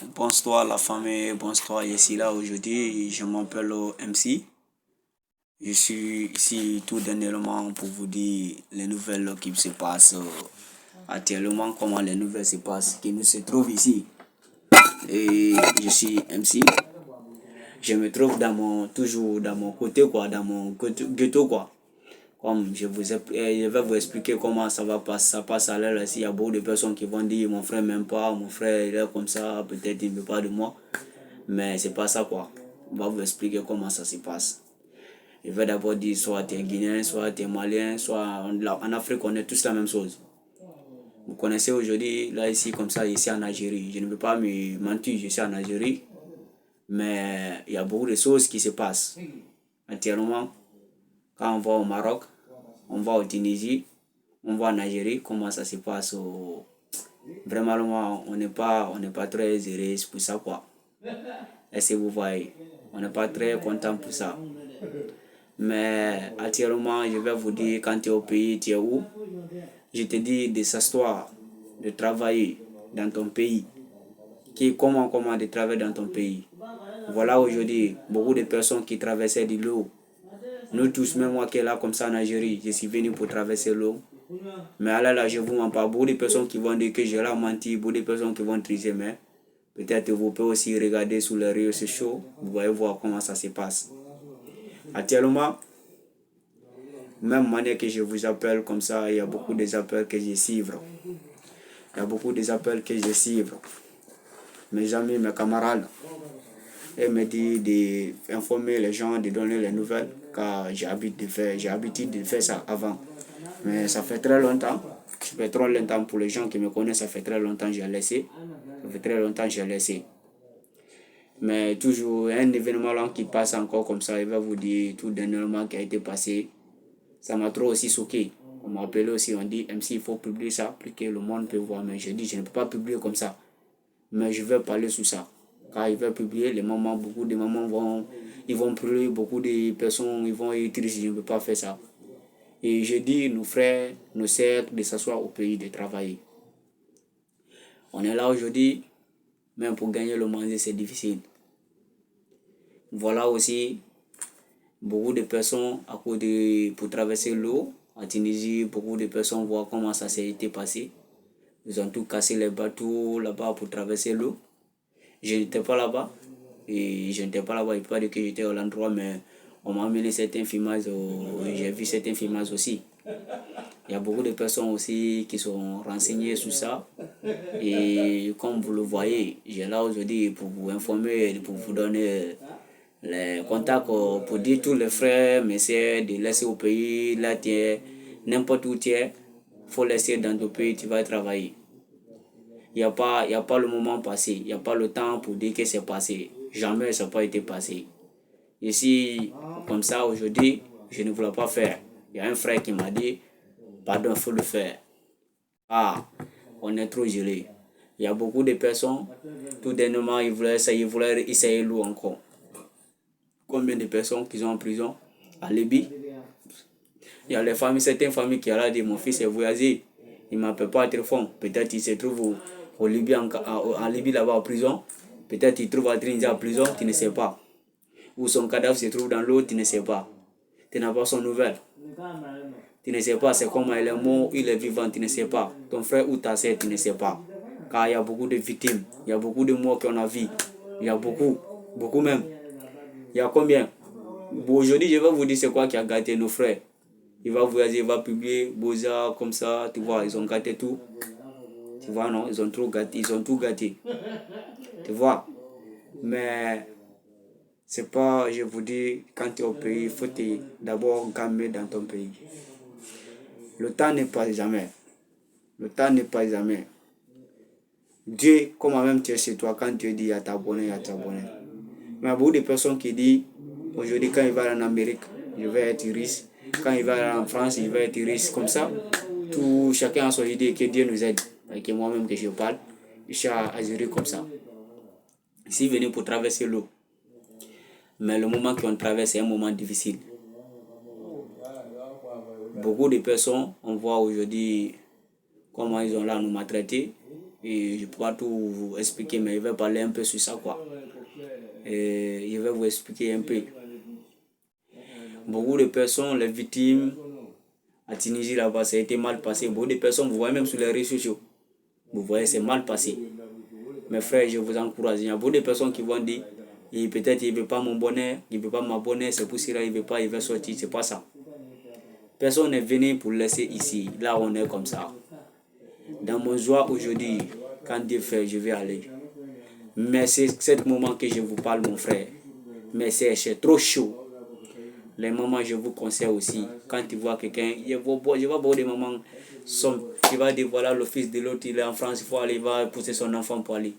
Bonsoir la famille, bonsoir, je suis là aujourd'hui, je m'appelle MC. Je suis ici tout dernièrement pour vous dire les nouvelles qui se passent actuellement, comment les nouvelles se passent, qui nous se trouvent ici. Et je suis MC. Je me trouve toujours dans mon côté quoi, dans mon ghetto quoi. Comme je vais vous expliquer comment ça passe à l'heure ici. Il y a beaucoup de personnes qui vont dire mon frère m'aime pas, mon frère il est comme ça, peut-être il ne veut pas de moi. Mais c'est pas ça quoi. On va vous expliquer comment ça se passe. Je vais d'abord dire soit tu es Guinéen, soit tu es Malien, soit en Afrique on est tous la même chose. Vous connaissez aujourd'hui, là ici comme ça, ici en Algérie. Je ne veux pas me mentir, je suis en Algérie. Mais il y a beaucoup de choses qui se passent. Actuellement, quand on va au Maroc, on va au Tunisie, on va en Algérie, comment ça se passe. Vraiment, on n'est pas très heureux pour ça quoi. Est-ce que vous voyez? On n'est pas très content pour ça. Mais actuellement, je vais vous dire, quand tu es au pays, tu es où? Je te dis de s'asseoir, de travailler dans ton pays. Comment de travailler dans ton pays? Voilà aujourd'hui, beaucoup de personnes qui traversaient de l'eau. Nous tous, même moi qui est là comme ça en Algérie, je suis venu pour traverser l'eau. Mais là, je vous mens pas. Beaucoup de personnes qui vont dire que j'ai là menti, beaucoup de personnes qui vont triser, mais peut-être vous pouvez aussi regarder sur les réseaux sociaux, vous voyez voir comment ça se passe. Actuellement, même manière que je vous appelle comme ça, il y a beaucoup d'appels que je suivre. Il y a beaucoup d'appels que je suivre. Mes amis, mes camarades, ils me disent d'informer les gens, de donner les nouvelles, car j'ai habitude de faire ça avant. Mais ça fait très longtemps. Ça fait trop longtemps pour les gens qui me connaissent, ça fait très longtemps que j'ai laissé. Ça fait très longtemps que j'ai laissé. Mais toujours un événement là qui passe encore comme ça, il va vous dire tout dernièrement qui a été passé. Ça m'a trop aussi choqué. On m'a appelé aussi, on dit MC, il faut publier ça, pour que le monde peut voir. Mais je dis, je ne peux pas publier comme ça. Mais je vais parler sur ça. Quand il va publier, les mamans, beaucoup de mamans vont pleurer, beaucoup de personnes ils vont être tristes, je ne peux pas faire ça. Et je dis, nos frères, nos sœurs, de s'asseoir au pays, de travailler. On est là aujourd'hui, même pour gagner le manger, c'est difficile. Voilà aussi, beaucoup de personnes, pour traverser l'eau, en Tunisie, beaucoup de personnes voient comment ça s'est été passé. Ils ont tout cassé les bateaux là-bas pour traverser l'eau. Je n'étais pas là-bas. Et je n'étais pas là-bas, il ne peut pas dire que j'étais à l'endroit, mais on m'a amené certains filmages, j'ai vu certains filmages aussi. Il y a beaucoup de personnes aussi qui sont renseignées sur ça. Et comme vous le voyez, j'ai là aujourd'hui pour vous informer, pour vous donner les contacts, pour dire tous les frères, mes soeurs, de laisser au pays, là tu es, n'importe où tu es, il faut laisser dans ton pays, tu vas travailler. Il n'y a pas le moment passé, il n'y a pas le temps pour dire que c'est passé. Jamais ça n'a pas été passé. Ici, comme ça, aujourd'hui, je ne voulais pas faire. Il y a un frère qui m'a dit, pardon, il faut le faire. Ah, on est trop gelé. Il y a beaucoup de personnes, tout dernièrement, ils voulaient essayer l'eau encore. Combien de personnes qui sont en prison à Libye? Il y a certaines familles qui ont dit, mon fils est voyagé, il ne m'appelle pas à téléphone. Peut-être il se trouve au Libye, en Libye là-bas en prison. Peut-être il trouve à Trinidad en prison, tu ne sais pas. Ou son cadavre se trouve dans l'eau, tu ne sais pas. Tu n'as pas son nouvelle. Tu ne sais pas c'est comment il est mort, il est vivant, tu ne sais pas. Ton frère ou ta sœur, tu ne sais pas. Car il y a beaucoup de victimes, il y a beaucoup de morts qu'on a vu. Il y a beaucoup même. Il y a combien? Aujourd'hui, je vais vous dire c'est quoi qui a gâté nos frères. Il va voyager, il va publier Boza comme ça, tu vois, ils ont gâté tout. Tu vois, non, ils ont tout gâté. Tu vois. Mais c'est pas, je vous dis, quand tu es au pays, il faut d'abord calmer dans ton pays. Le temps n'est pas jamais. Le temps n'est pas jamais. Dieu, comment même tu es chez toi, quand Dieu dit à t'abonner, à t'abonner. Mais il y a beaucoup de personnes qui disent, aujourd'hui, quand il va en Amérique, je vais être riche. Quand il va en France, il va être riche. Comme ça, chacun a son idée, que Dieu nous aide. Et que moi-même que je parle, je suis à gérer comme ça. Ici, venu pour traverser l'eau. Mais le moment qu'on traverse, c'est un moment difficile. Beaucoup de personnes, on voit aujourd'hui comment ils ont là nous maltraiter. Et je ne peux pas tout vous expliquer, mais je vais parler un peu sur ça, quoi. Et je vais vous expliquer un peu. Beaucoup de personnes, les victimes, à Tunisie là-bas, ça a été mal passé. Beaucoup de personnes, vous voyez même sur les réseaux sociaux, vous voyez, c'est mal passé. Mes frères, je vous encourage. Il y a beaucoup de personnes qui vont dire, et peut-être il ne veut pas mon bonheur, il ne veut pas m'abonner, c'est pour cela il ne veut pas, il veut sortir. C'est pas ça. Personne n'est venu pour laisser ici. Là, on est comme ça. Dans mon joie aujourd'hui, quand Dieu fait, je vais aller. Mais c'est ce moment que je vous parle, mon frère. Mais c'est trop chaud. Les mamans, je vous conseille aussi, quand tu vois quelqu'un, je vois beaucoup de mamans, qui va dire voilà, le fils de l'autre, il est en France, il faut aller, il va pousser son enfant pour aller.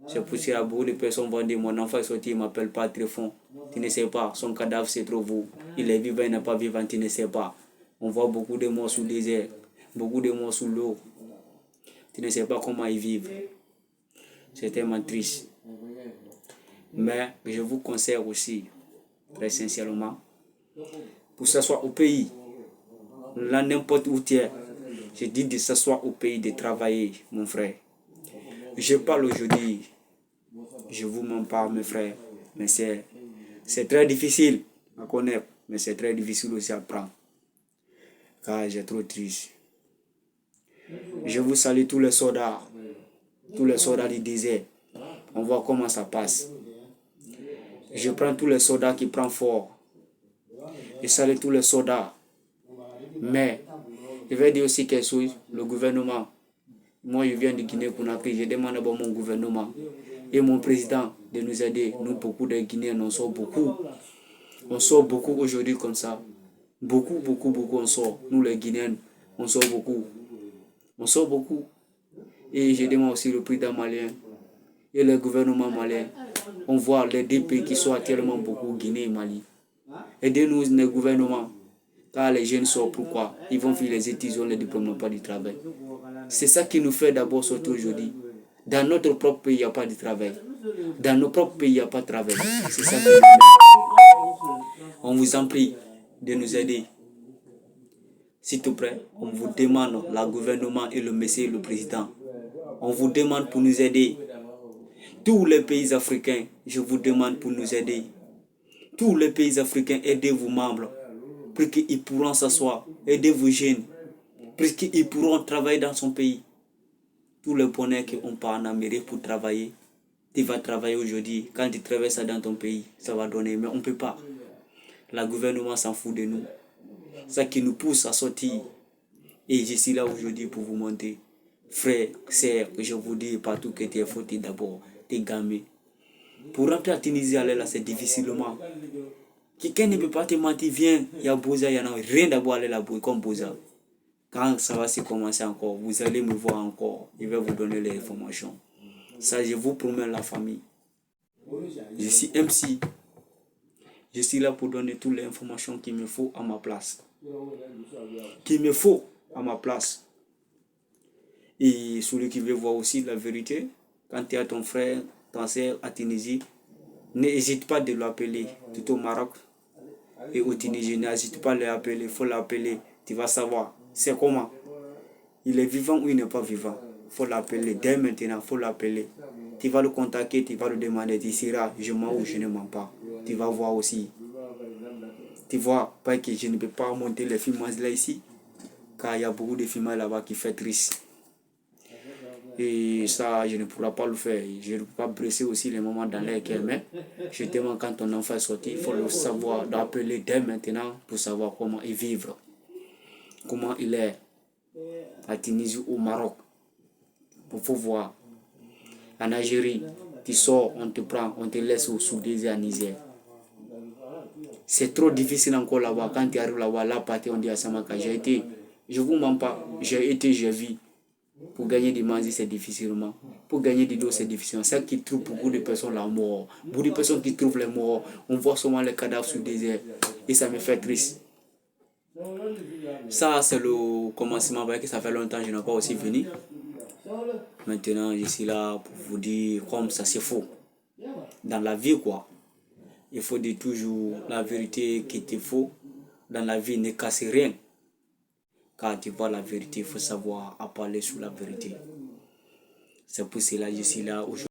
C'est pour ça que beaucoup de personnes vont dire mon enfant est sorti, il ne m'appelle pas très fond. Tu ne sais pas, son cadavre c'est trop beau. Il est vivant, il n'est pas vivant, tu ne sais pas. On voit beaucoup de morts sous le désert, beaucoup de morts sous l'eau. Tu ne sais pas comment ils vivent. C'est tellement triste. Mais je vous conseille aussi, très sincèrement, pour s'asseoir au pays, là n'importe où tu es, je dis de s'asseoir au pays, de travailler, mon frère. Je parle aujourd'hui, je vous mens pas, mes frères, mais c'est très difficile à connaître, mais c'est très difficile aussi à prendre, car j'ai trop triste. Je vous salue tous les soldats du désert. On voit comment ça passe. Je prends tous les soldats qui prennent fort. Je salue tous les soldats. Mais je vais dire aussi quelque chose, le gouvernement. Moi, je viens de Guinée-Conakry. Je demande à mon gouvernement et mon président de nous aider. Nous, beaucoup de Guinéens, on sort beaucoup. On sort beaucoup aujourd'hui comme ça. Beaucoup, beaucoup, beaucoup, on sort. Nous, les Guinéens, on sort beaucoup. On sort beaucoup. Et je demande aussi le président malien et le gouvernement malien. On voit les deux pays qui sont actuellement beaucoup, Guinée et Mali. Aidez-nous, les gouvernements. Car les jeunes sortent, pourquoi? Ils vont faire les études, ils ont les diplômes, n'ont pas du travail. C'est ça qui nous fait d'abord sortir aujourd'hui. Dans notre propre pays, il n'y a pas de travail. Dans nos propres pays, il n'y a pas de travail. C'est ça qui nous fait. On vous en prie de nous aider. S'il te plaît, on vous demande, le gouvernement et le monsieur le président, on vous demande pour nous aider. Tous les pays africains, je vous demande pour nous aider. Tous les pays africains, aidez vos membres pour qu'ils pourront s'asseoir. Aidez vos jeunes pour qu'ils pourront travailler dans son pays. Tous les bonheurs qu'on part en Amérique pour travailler, tu vas travailler aujourd'hui. Quand tu travailles ça dans ton pays, ça va donner. Mais on ne peut pas. Le gouvernement s'en fout de nous. Ça qui nous pousse à sortir. Et je suis là aujourd'hui pour vous montrer. Frère, sœur, je vous dis partout que tu es fautif d'abord. Tu es gamé. Pour rentrer à Tunisie, là, c'est difficilement. Quelqu'un ne peut pas te mentir, viens, il y a Bouza, il y en a rien d'abord aller là-bas, comme Bouza. Quand ça va se commencer encore, vous allez me voir encore. Je vais vous donner les informations. Ça, je vous promets la famille. Je suis MC. Je suis là pour donner toutes les informations qu'il me faut à ma place. Qu'il me faut à ma place. Et celui qui veut voir aussi la vérité, quand tu as ton frère, ton soeur à Tunisie, n'hésite pas de l'appeler, tout au Maroc et au Tunisie. N'hésite pas à l'appeler, il faut l'appeler. Tu vas savoir, c'est comment. Il est vivant ou il n'est pas vivant. Il faut l'appeler dès maintenant, il faut l'appeler. Tu vas le contacter, tu vas le demander, tu seras, je mens ou je ne mens pas. Tu vas voir aussi. Tu vois, pas que je ne peux pas monter les films là ici, car il y a beaucoup de films là-bas qui fait triste. Et ça, je ne pourrai pas le faire. Je ne peux pas briser aussi les moments dans lesquels, mais je demande quand ton enfant est sorti, il faut le savoir, d'appeler dès maintenant pour savoir comment il vivre. Comment il est à Tunisie ou au Maroc. Il faut voir. En Algérie, tu sors, on te prend, on te laisse sous désert à Niger. C'est trop difficile encore là-bas. Quand tu arrives là-bas, la partie, on dit à Samaka, j'ai été, je ne vous mens pas, j'ai vu. Pour gagner du manger, c'est difficilement. Pour gagner du dos, c'est difficile. C'est ça qui trouve beaucoup de personnes là mort. Beaucoup de personnes qui trouvent les morts. On voit seulement les cadavres sous le désert. Et ça me fait triste. Ça, c'est le commencement. Que ça fait longtemps que je n'ai pas aussi venu. Maintenant, je suis là pour vous dire comme ça, c'est faux. Dans la vie, quoi. Il faut dire toujours la vérité qui te faut. Dans la vie, ne casse rien. Quand tu vois la vérité, il faut savoir à parler sur la vérité. C'est pour cela que je suis là aujourd'hui.